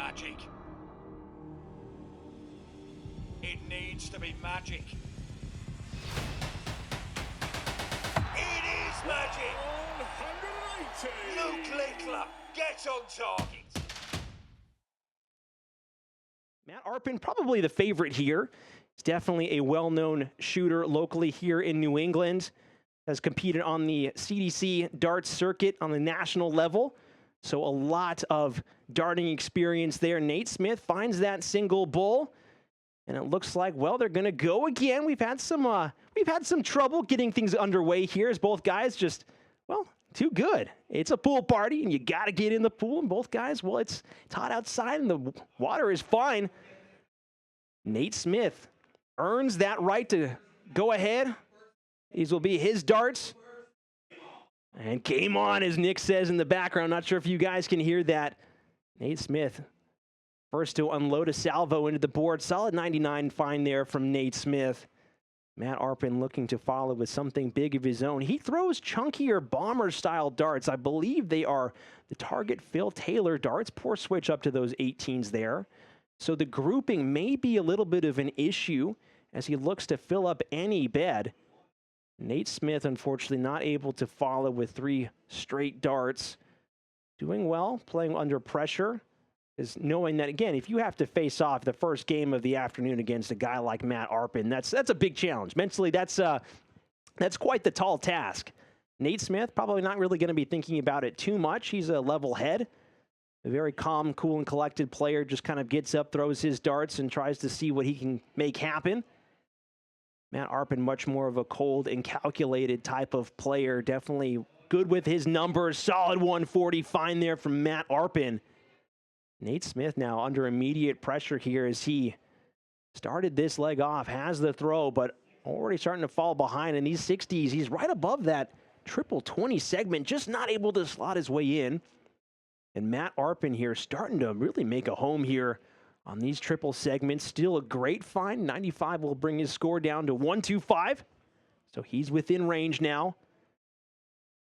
magic. It needs to be magic. It is magic! 180! 𝗬𝗟𝗢𝗡, get on target. Arpin, probably the favorite here. He's definitely a well-known shooter locally here in New England. Has competed on the CDC darts circuit on the national level. So a lot of darting experience there. 𝗬𝗟𝗢𝗡 finds that single bull. And it looks like, well, they're going to go again. We've had some trouble getting things underway here as both guys just, well, too good. It's a pool party, and you got to get in the pool. And both guys, well, it's hot outside, and the water is fine. 𝗬𝗟𝗡 earns that right to go ahead. These will be his darts. And game on, as Nick says in the background. Not sure if you guys can hear that. 𝗬𝗟𝗡 first to unload a salvo into the board. Solid 99 find there from 𝗬𝗟𝗡. Arpin looking to follow with something big of his own. He throws chunkier bomber-style darts. I believe they are the Target Phil Taylor darts. Poor switch up to those 18s there. So the grouping may be a little bit of an issue as he looks to fill up any bed. 𝗬𝗟𝗡, unfortunately, not able to follow with 3 straight darts. Doing well, playing under pressure. Is knowing that, again, if you have to face off the first game of the afternoon against a guy like Arpin, that's a big challenge. Mentally, that's quite the tall task. 𝗬𝗟𝗡 probably not really going to be thinking about it too much. He's a level head. A very calm, cool, and collected player. Just kind of gets up, throws his darts, and tries to see what he can make happen. Arpin, much more of a cold and calculated type of player. Definitely good with his numbers. Solid 140 find there from Arpin. 𝗬𝗟𝗡 now under immediate pressure here as he started this leg off, has the throw, but already starting to fall behind in these 60s. He's right above that triple 20 segment, just not able to slot his way in. And Arpin here starting to really make a home here on these triple segments. Still a great find. 95 will bring his score down to 125. So he's within range now.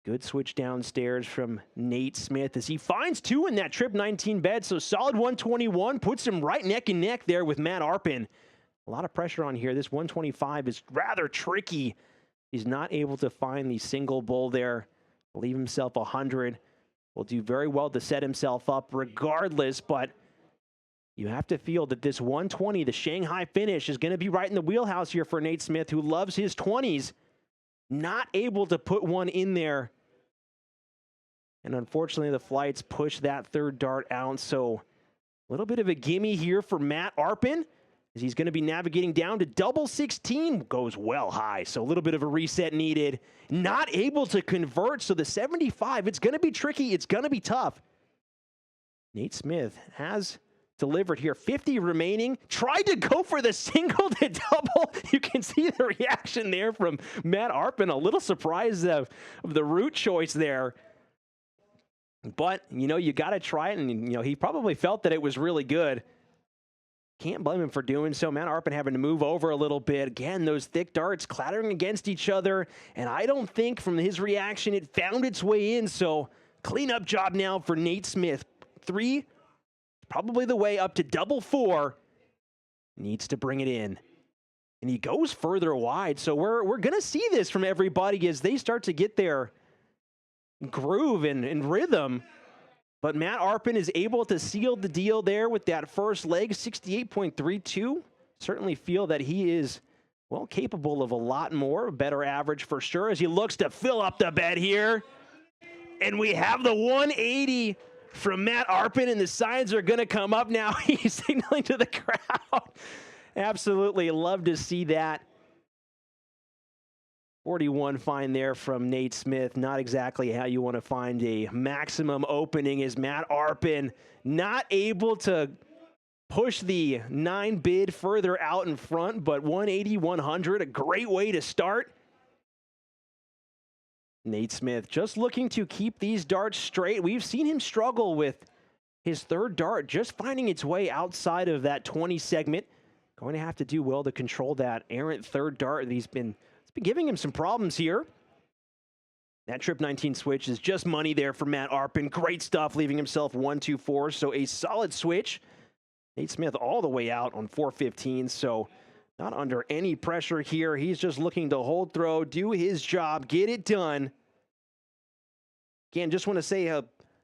Good switch downstairs from 𝗬𝗟𝗡 as he finds 2 in that trip 19 bed. So solid 121, puts him right neck and neck there with Arpin. A lot of pressure on here. This 125 is rather tricky. He's not able to find the single bull there. Leave himself 100. Will do very well to set himself up regardless, but you have to feel that this 120, the Shanghai finish, is going to be right in the wheelhouse here for 𝗬𝗟𝗡, who loves his 20s. Not able to put one in there. And unfortunately, the flights push that third dart out. So a little bit of a gimme here for Arpin, as he's going to be navigating down to double 16. Goes well high, so a little bit of a reset needed. Not able to convert, so the 75, it's going to be tricky. It's going to be tough. 𝗬𝗟𝗡 has delivered here. 50 remaining. Tried to go for the single to double. You can see the reaction there from Arpin. A little surprised of the route choice there. But, you got to try it. And, he probably felt that it was really good. Can't blame him for doing so. Arpin having to move over a little bit. Again, those thick darts clattering against each other. And I don't think from his reaction it found its way in. So, cleanup job now for 𝗬𝗟𝗡. 3, probably the way up to double 4. Needs to bring it in. And he goes further wide. So we're going to see this from everybody as they start to get their groove and rhythm. But Arpin is able to seal the deal there with that first leg, 68.32. Certainly feel that he is, well, capable of a lot more, a better average for sure, as he looks to fill up the bed here. And we have the 180 from Arpin, and the signs are going to come up now. He's signaling to the crowd. Absolutely love to see that. 41 find there from 𝗬𝗟𝗡. Not exactly how you want to find a maximum opening, as Arpin not able to push the 9 bid further out in front, but 180, 100, a great way to start. 𝗬𝗟𝗡 just looking to keep these darts straight. We've seen him struggle with his third dart, just finding its way outside of that 20 segment. Going to have to do well to control that errant third dart. It's been giving him some problems here. That trip 19 switch is just money there for Matt Arpin. Great stuff, leaving himself 1-2-4. So a solid switch. Nate Smith all the way out on 415. So not under any pressure here. He's just looking to hold throw, do his job, get it done. Again, just want to say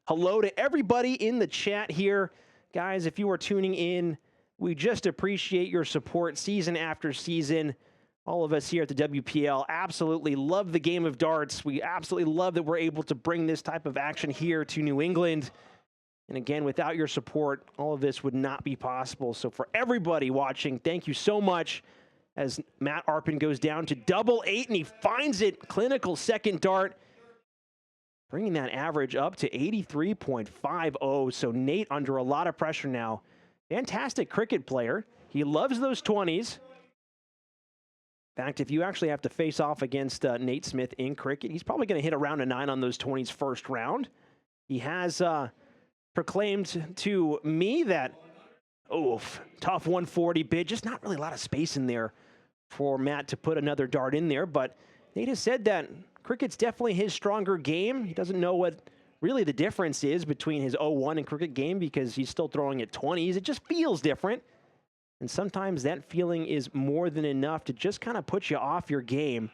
hello to everybody in the chat here. Guys, if you are tuning in, we just appreciate your support season after season. All of us here at the WPL absolutely love the game of darts. We absolutely love that we're able to bring this type of action here to New England. And again, without your support, all of this would not be possible. So for everybody watching, thank you so much. As Matt Arpin goes down to 8-8, and he finds it. Clinical second dart, bringing that average up to 83.50. So Nate under a lot of pressure now. Fantastic cricket player. He loves those 20s. In fact, if you actually have to face off against Nate Smith in cricket, he's probably going to hit around a 9 on those 20s first round. He has proclaimed to me that, tough 140 bid, just not really a lot of space in there for Matt to put another dart in there. But Nate has said that cricket's definitely his stronger game. He doesn't know what really the difference is between his 0-1 and cricket game because he's still throwing at 20s. It just feels different. And sometimes that feeling is more than enough to just kind of put you off your game.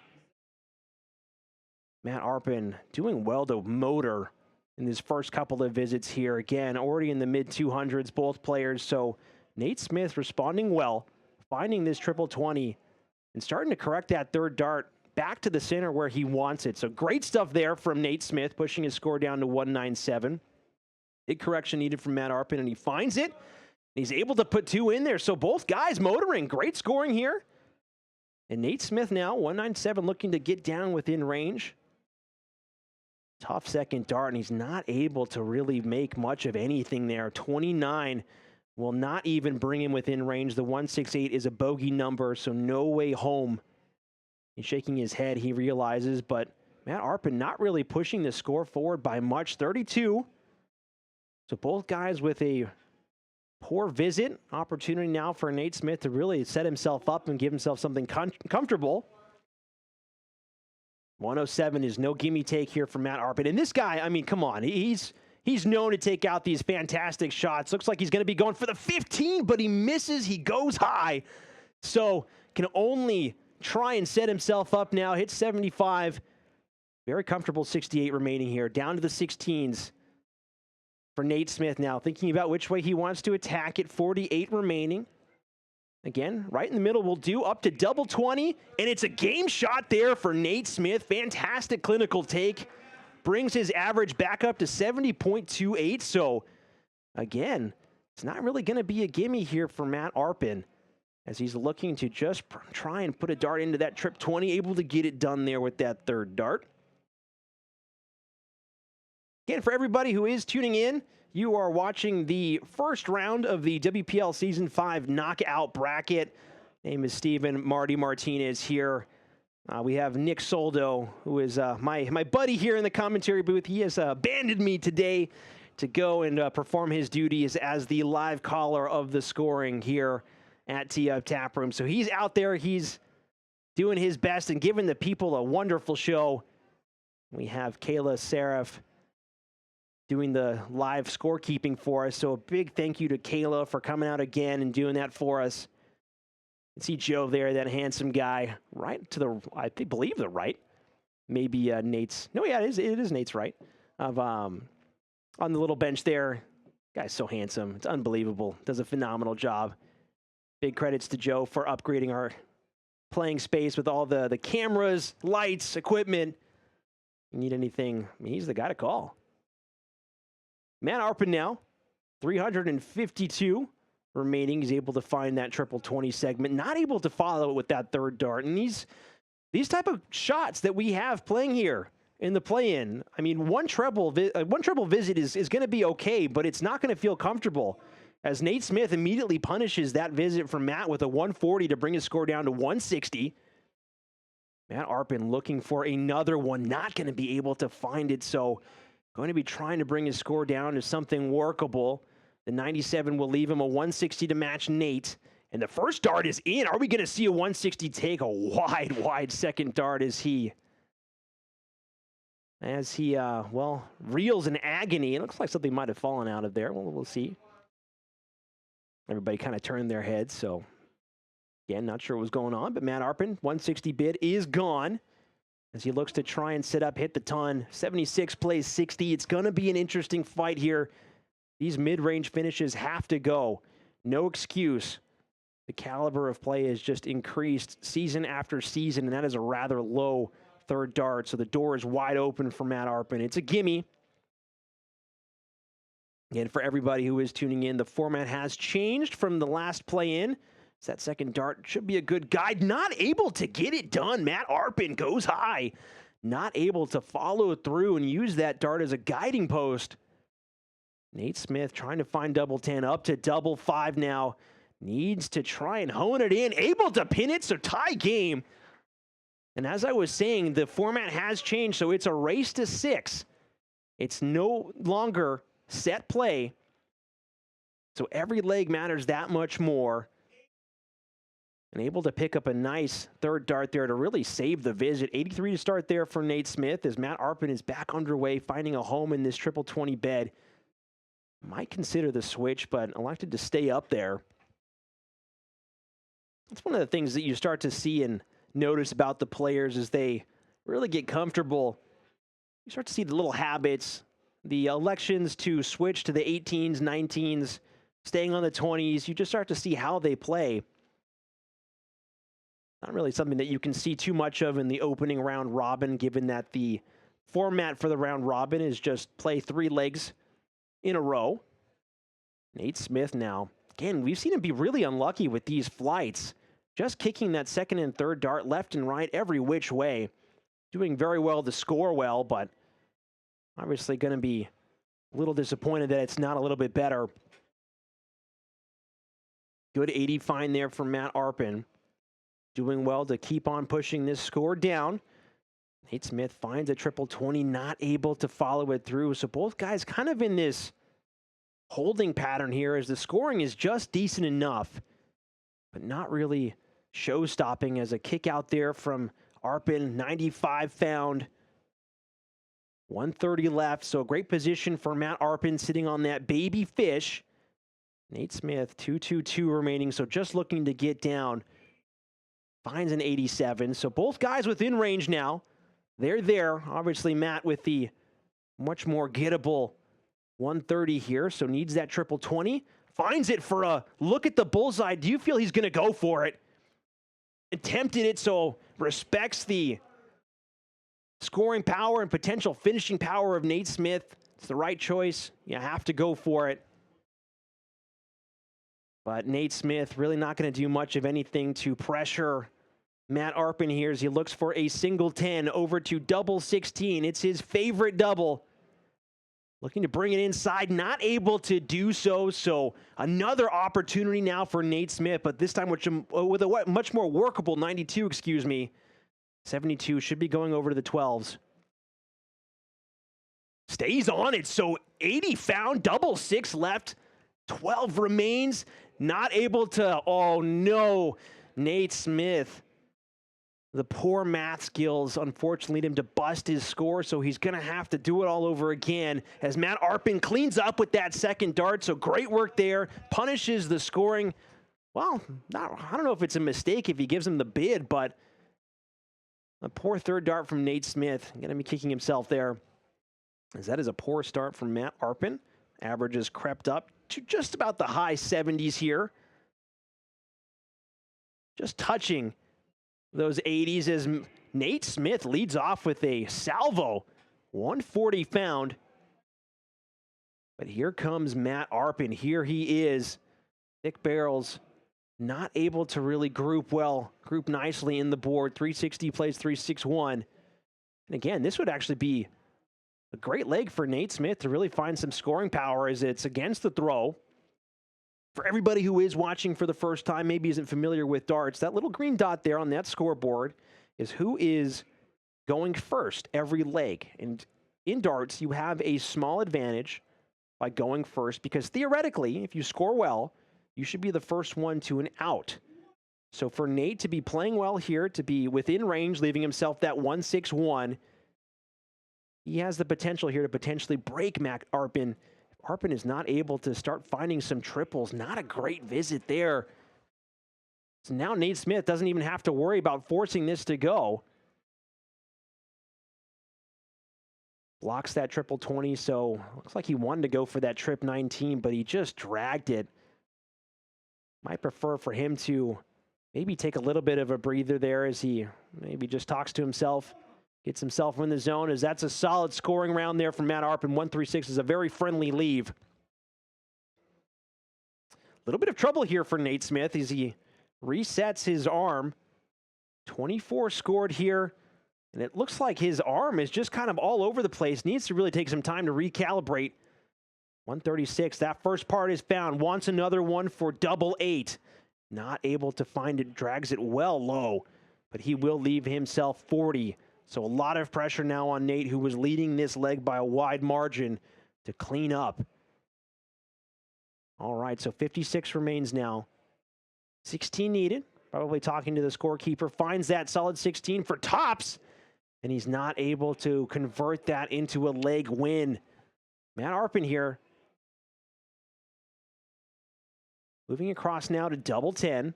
Matt Arpin doing well to motor in his first couple of visits here. Again, already in the mid-200s, both players. So Nate Smith responding well, finding this triple 20 and starting to correct that third dart back to the center where he wants it. So great stuff there from Nate Smith, pushing his score down to 197. Big correction needed from Matt Arpin, and he finds it. He's able to put 2 in there. So both guys motoring. Great scoring here. And Nate Smith now, 197, looking to get down within range. Tough second dart, and he's not able to really make much of anything there. 29 will not even bring him within range. The 168 is a bogey number, so no way home. He's shaking his head, he realizes, but Matt Arpin not really pushing the score forward by much. 32. So both guys with a poor visit. Opportunity now for Nate Smith to really set himself up and give himself something comfortable. 107 is no gimme take here for Matt Arpin. And this guy, I mean, come on. He's known to take out these fantastic shots. Looks like he's going to be going for the 15, but he misses. He goes high. So can only try and set himself up now. Hits 75. Very comfortable 68 remaining here. Down to the 16s. For Nate Smith now, thinking about which way he wants to attack it. 48 remaining. Again, right in the middle will do, up to double 20, and it's a game shot there for Nate Smith. Fantastic clinical take. Brings his average back up to 70.28. So, again, it's not really going to be a gimme here for Matt Arpin as he's looking to just try and put a dart into that trip 20, able to get it done there with that third dart. Again, for everybody who is tuning in, you are watching the first round of the WPL Season 5 knockout bracket. Name is Steven Marty Martinez here. We have Nick Soldo, who is my buddy here in the commentary booth. He has abandoned me today to go and perform his duties as the live caller of the scoring here at Taproom. So he's out there. He's doing his best and giving the people a wonderful show. We have 𝗧𝗟𝗓 doing the live scorekeeping for us. So a big thank you to Kayla for coming out again and doing that for us. You can see Joe there, that handsome guy, right to the, I believe the right. Maybe Nate's, no, yeah, it is Nate's right. Of on the little bench there. Guy's so handsome. It's unbelievable. Does a phenomenal job. Big credits to Joe for upgrading our playing space with all the cameras, lights, equipment. You need anything, I mean, he's the guy to call. Matt Arpin now, 352 remaining. He's able to find that triple 20 segment. Not able to follow it with that third dart. And these type of shots that we have playing here in the play-in, I mean, one treble visit is going to be okay, but it's not going to feel comfortable. As Nate Smith immediately punishes that visit from Matt with a 140 to bring his score down to 160. Matt Arpin looking for another one. Not going to be able to find it, so going to be trying to bring his score down to something workable. The 97 will leave him a 160 to match Nate. And the first dart is in. Are we going to see a 160 take? A wide second dart as he as he, well, reels in agony. It looks like something might have fallen out of there. Well, we'll see. Everybody kind of turned their heads, so again, not sure what was going on, but Matt Arpin, 160 bid is gone as he looks to try and set up, hit the ton. 76 plays 60. It's going to be an interesting fight here. These mid-range finishes have to go. No excuse. The caliber of play has just increased season after season, and that is a rather low third dart, so the door is wide open for Matt Arpin. It's a gimme. And for everybody who is tuning in, the format has changed from the last play-in. That second dart should be a good guide. Not able to get it done. Matt Arpin goes high. Not able to follow through and use that dart as a guiding post. Nate Smith trying to find double 10, up to double 5 now. Needs to try and hone it in. Able to pin it, so tie game. And as I was saying, the format has changed, so it's a race to 6. It's no longer set play. So every leg matters that much more. And able to pick up a nice third dart there to really save the visit. 83 to start there for Nate Smith as Matt Arpin is back underway, finding a home in this triple 20 bed. Might consider the switch, but elected to stay up there. That's one of the things that you start to see and notice about the players as they really get comfortable. You start to see the little habits, the elections to switch to the 18s, 19s, staying on the 20s. You just start to see how they play. Not really something that you can see too much of in the opening round robin, given that the format for the round robin is just play 3 legs in a row. Nate Smith now. Again, we've seen him be really unlucky with these flights. Just kicking that second and third dart left and right every which way. Doing very well to score well, but obviously going to be a little disappointed that it's not a little bit better. Good 80 find there from Matt Arpin. Doing well to keep on pushing this score down. Nate Smith finds a triple 20, not able to follow it through. So both guys kind of in this holding pattern here as the scoring is just decent enough, but not really show-stopping as a kick out there from Arpin. 95 found. 130 left, so a great position for Matt Arpin sitting on that baby fish. Nate Smith, 2-2-2 remaining, so just looking to get down. Finds an 87, so both guys within range now. They're there. Obviously, Matt with the much more gettable 130 here, so needs that triple 20. Finds it for a look at the bullseye. Do you feel he's going to go for it? Attempted it, so respects the scoring power and potential finishing power of Nate Smith. It's the right choice. You have to go for it. But Nate Smith really not going to do much of anything to pressure Matt Arpin here as he looks for a single 10 over to double 16. It's his favorite double. Looking to bring it inside, not able to do so. So another opportunity now for Nate Smith, but this time with a much more workable 92, excuse me. 72 should be going over to the 12s. Stays on it, so 80 found, double 6 left. 12 remains, not able to, oh no, Nate Smith. The poor math skills unfortunately lead him to bust his score, so he's going to have to do it all over again as Matt Arpin cleans up with that second dart. So great work there, punishes the scoring. Well, I don't know if it's a mistake if he gives him the bid, but a poor third dart from Nate Smith. Going to be kicking himself there, as that is a poor start from Matt Arpin. Averages crept up to just about the high 70s here. Just touching those 80s as Nate Smith leads off with a salvo. 140 found. But here comes Matt Arpin. Here he is. Thick barrels, not able to really group nicely in the board. 360 plays 361. And again, this would actually be a great leg for Nate Smith to really find some scoring power as it's against the throw. For everybody who is watching for the first time, maybe isn't familiar with darts, that little green dot there on that scoreboard is who is going first every leg. And in darts, you have a small advantage by going first because theoretically, if you score well, you should be the first one to an out. So for Nate to be playing well here, to be within range, leaving himself that 161, he has the potential here to potentially break Arpin. If Arpin is not able to start finding some triples, not a great visit there. So now Nate Smith doesn't even have to worry about forcing this to go. Blocks that triple 20, so looks like he wanted to go for that trip 19, but he just dragged it. Might prefer for him to maybe take a little bit of a breather there as he maybe just talks to himself, gets himself in the zone, as that's a solid scoring round there from Matt Arpin. 136 is a very friendly leave. A little bit of trouble here for Nate Smith as he resets his arm. 24 scored here. And it looks like his arm is just kind of all over the place. Needs to really take some time to recalibrate. 136, that first part is found. Wants another one for 𝗣𝗟𝗢𝗡. Not able to find it, drags it well low. But he will leave himself 40. So a lot of pressure now on Nate, who was leading this leg by a wide margin, to clean up. All right, so 56 remains now. 16 needed. Probably talking to the scorekeeper. Finds that solid 16 for tops. And he's not able to convert that into a leg win. Matt Arpin here. Moving across now to 𝗣𝗟𝗢𝗡.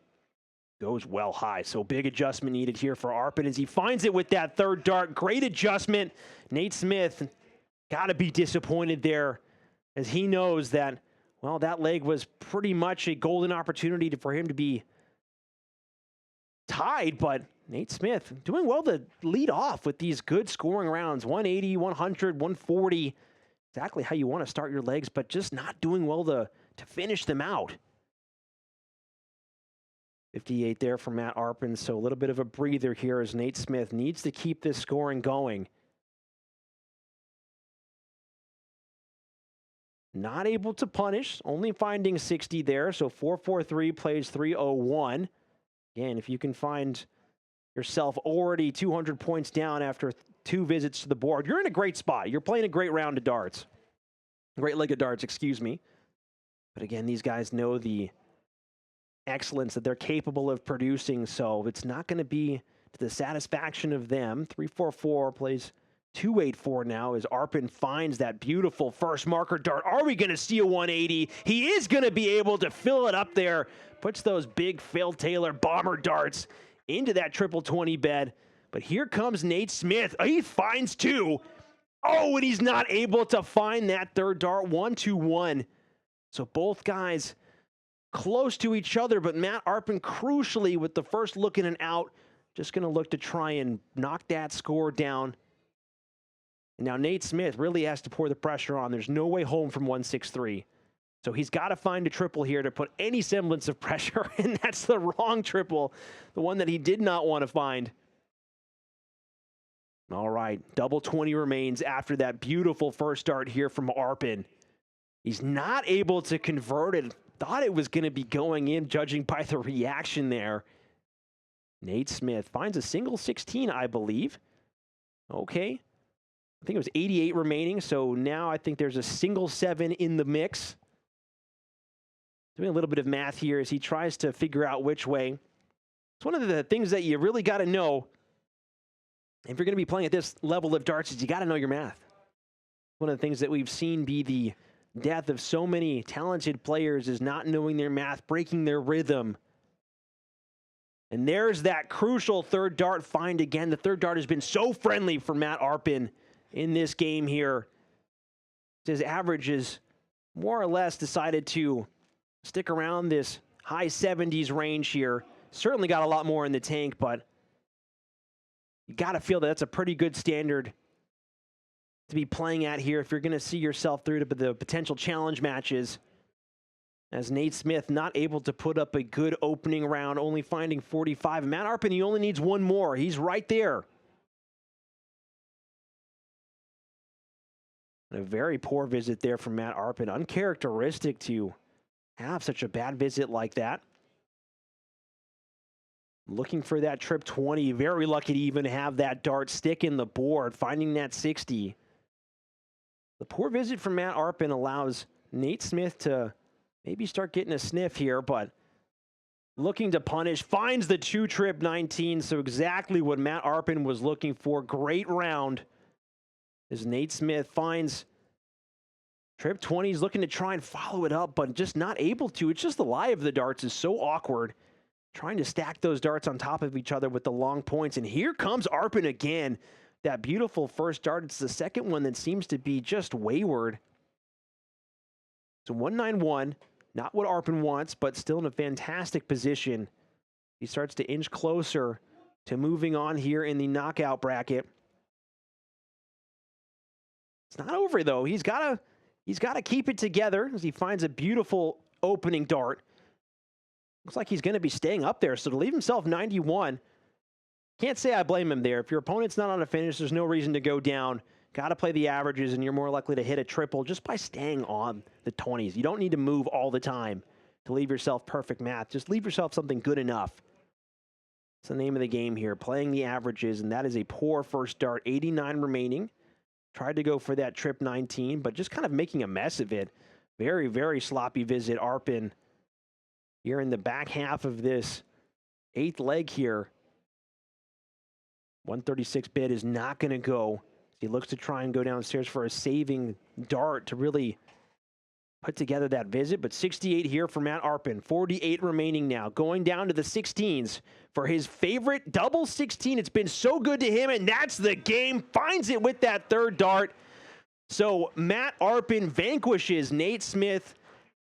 Goes well high, so big adjustment needed here for Arpin as he finds it with that third dart. Great adjustment. Nate Smith got to be disappointed there as he knows that, well, that leg was pretty much a golden opportunity for him to be tied, but Nate Smith doing well to lead off with these good scoring rounds. 180, 100, 140. Exactly how you want to start your legs, but just not doing well to finish them out. 58 there for Matt Arpin, so a little bit of a breather here as Nate Smith needs to keep this scoring going. Not able to punish, only finding 60 there, so 4-4-3 plays 3-0-1. Again, if you can find yourself already 200 points down after 2 visits to the board, you're in a great spot. You're playing a great round of darts. Great leg of darts, excuse me. But again, these guys know the excellence that they're capable of producing, so it's not going to be to the satisfaction of them. 3-4-4 plays 2-8-4 now as Arpin finds that beautiful first marker dart. Are we going to see a 180? He is going to be able to fill it up there. Puts those big Phil Taylor bomber darts into that triple 20 bed. But here comes Nate Smith. He finds 2. Oh, and he's not able to find that third dart. 1-2-1. So both guys close to each other, but Matt Arpin crucially with the first look in and out, just going to look to try and knock that score down. And now Nate Smith really has to pour the pressure on. There's no way home from 163. So he's got to find a triple here to put any semblance of pressure, and that's the wrong triple, the one that he did not want to find. All right, double 20 remains after that beautiful first start here from Arpin. He's not able to convert it. Thought it was going to be going in, judging by the reaction there. Nate Smith finds a single 16, I believe. Okay. I think it was 88 remaining, so now I think there's a single 7 in the mix. Doing a little bit of math here as he tries to figure out which way. It's one of the things that you really got to know if you're going to be playing at this level of darts is you got to know your math. One of the things that we've seen be the death of so many talented players is not knowing their math, breaking their rhythm. And there's that crucial third dart find again. The third dart has been so friendly for Matt Arpin in this game here. His average is more or less decided to stick around this high 70s range here. Certainly got a lot more in the tank, but you got to feel that that's a pretty good standard to be playing at here if you're going to see yourself through to the potential challenge matches. As Nate Smith not able to put up a good opening round, only finding 45. Matt Arpin, he only needs one more. He's right there. And a very poor visit there from Matt Arpin. Uncharacteristic to have such a bad visit like that. Looking for that trip 20. Very lucky to even have that dart stick in the board, finding that 60. The poor visit from Matt Arpin allows Nate Smith to maybe start getting a sniff here, but looking to punish, finds the 2-trip 19, so exactly what Matt Arpin was looking for. Great round as 𝗦𝗢𝗢 finds trip 20. He's looking to try and follow it up, but just not able to. It's just the lie of the darts is so awkward. Trying to stack those darts on top of each other with the long points. And here comes Arpin again. That beautiful first dart. It's the second one that seems to be just wayward. So 191, not what Arpin wants, but still in a fantastic position. He starts to inch closer to moving on here in the knockout bracket. It's not over though. He's got to keep it together as he finds a beautiful opening dart. Looks like he's going to be staying up there. So to leave himself 91, can't say I blame him there. If your opponent's not on a finish, there's no reason to go down. Got to play the averages, and you're more likely to hit a triple just by staying on the 20s. You don't need to move all the time to leave yourself perfect math. Just leave yourself something good enough. That's the name of the game here, playing the averages, and that is a poor first dart. 89 remaining. Tried to go for that trip 19, but just kind of making a mess of it. Very, very sloppy visit, Arpin. Here in the back half of this 8th leg here. 136 bid is not going to go. He looks to try and go downstairs for a saving dart to really put together that visit. But 68 here for Matt Arpin. 48 remaining now. Going down to the 16s for his favorite double 16. It's been so good to him, and that's the game. Finds it with that third dart. So Matt Arpin vanquishes 𝗦𝗢𝗢𝗡.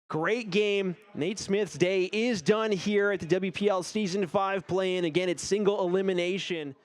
Great game. 𝗦𝗢𝗢𝗡's day is done here at the WPL Season 5 play-in. Again, it's single elimination.